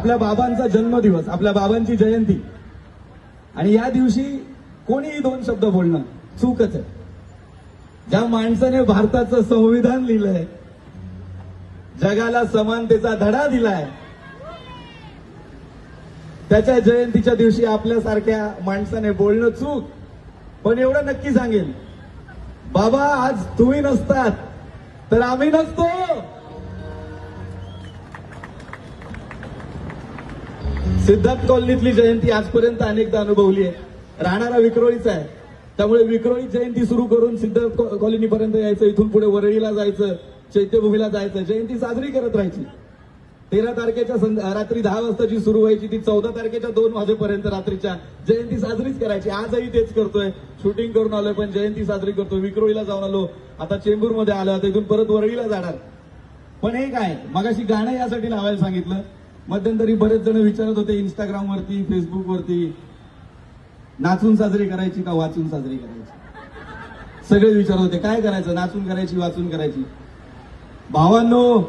आपल्या बाबांचा जन्मदिवस, आपल्या बाबांची जयंती, आणि या दिवशी कोणीही दोन शब्द बोलणं चूकच आहे. ज्या माणसाने भारताचं संविधान लिहिलंय, जगाला समानतेचा धडा दिलाय, त्याच्या जयंतीच्या दिवशी आपल्यासारख्या माणसाने बोलणं चूक. पण एवढं नक्की सांगेल, बाबा आज तुम्ही नसतात तर आम्ही नसतो. सिद्धार्थ कॉलनीतली जयंती आजपर्यंत अनेकदा अनुभवली आहे. राहणारा विक्रोळीचा आहे, त्यामुळे विक्रोळी जयंती सुरू करून सिद्धार्थ कॉलनीपर्यंत यायचं, इथून पुढे वरळीला जायचं, चैत्यभूमीला जायचं, जयंती साजरी करत राहायची. 13 तारखेच्या रात्री 10 वाजताची सुरू व्हायची, ती 14 तारखेच्या 2 वाजेपर्यंत रात्रीच्या जयंती साजरीच करायची. आजही तेच करतोय. शूटिंग करून आलोय पण जयंती साजरी करतोय. विक्रोळीला जाऊन आलो, आता चेंबूरमध्ये आलो, आता इथून परत वरळीला जाणार. पण हे काय, मगाशी गाणं यासाठी लावायला सांगितलं. मध्यंतरी बरेच जण विचारत होते इंस्टाग्राम वरती, फेसबुक वरती, नाचून साजरी करायची का वाचून साजरी करायची. सगळे विचारत होते काय करायचं, नाचून करायची वाचून करायची. भावांनो,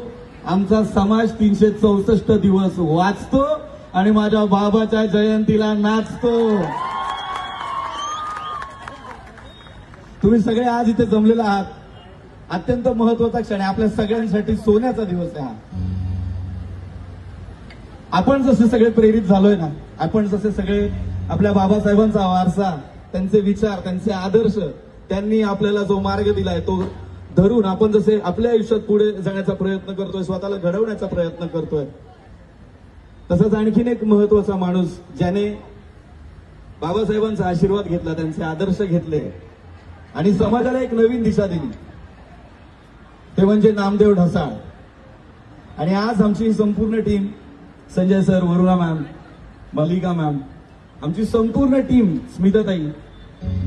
आमचा समाज 364 दिवस वाचतो आणि माझ्या बाबाच्या जयंतीला नाचतो. तुम्ही सगळे आज इथे जमलेला आहात. अत्यंत महत्वाचा क्षण आहे, आपल्या सगळ्यांसाठी सोन्याचा दिवस आहे हा. आपण जसे सगळे प्रेरित झालोय ना, आपण जसे सगळे आपल्या बाबासाहेबांचा वारसा, त्यांचे विचार, त्यांचे आदर्श, त्यांनी आपल्याला जो मार्ग दिलाय तो धरून आपण जसे आपल्या आयुष्यात पुढे जाण्याचा प्रयत्न करतोय, स्वतःला घडवण्याचा प्रयत्न करतोय, तसंच आणखीन एक महत्वाचा माणूस ज्याने बाबासाहेबांचा आशीर्वाद घेतला, त्यांचे आदर्श घेतले आणि समाजाला एक नवीन दिशा दिली, ते म्हणजे नामदेव ढसाळ. आणि आज आमची संपूर्ण team, Sanjay sir, Varuna ma'am, Mallika ma'am, आमची संपूर्ण टीम, स्मिताताई,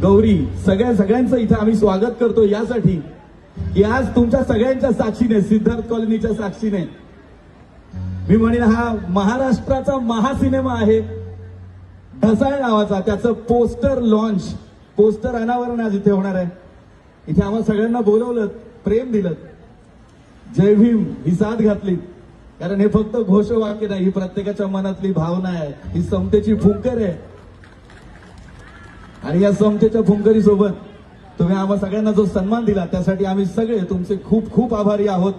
गौरी, सगळ्यांचं इथे आम्ही स्वागत करतो यासाठी की आज तुमच्या सगळ्यांच्या साक्षीने, सिद्धार्थ कॉलनीच्या साक्षीने, मी म्हणेन हा महाराष्ट्राचा महासिनेमा आहे ढसाळ नावाचा, त्याचं पोस्टर लॉन्च, पोस्टर अनावरण आज इथे होणार आहे. इथे आम्हाला सगळ्यांना बोलवलं, प्रेम दिलं, जय भीम ही साथ घातली. कारण हे फक्त घोषवाक्य नाही, ही प्रत्येकाच्या मनातली भावना आहे, ही समतेची फुंकर आहे. आणि या समतेच्या फुंकरीसोबत तुम्ही आम्हा सगळ्यांना जो सन्मान दिला त्यासाठी आम्ही सगळे तुमचे खूप खूप आभारी आहोत.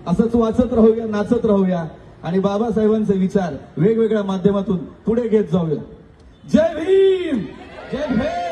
असंच वाचत राहूया, नाचत राहूया आणि बाबासाहेबांचे विचार वेगवेगळ्या माध्यमातून पुढे घेत जाऊया. जय भीम, जय भीम.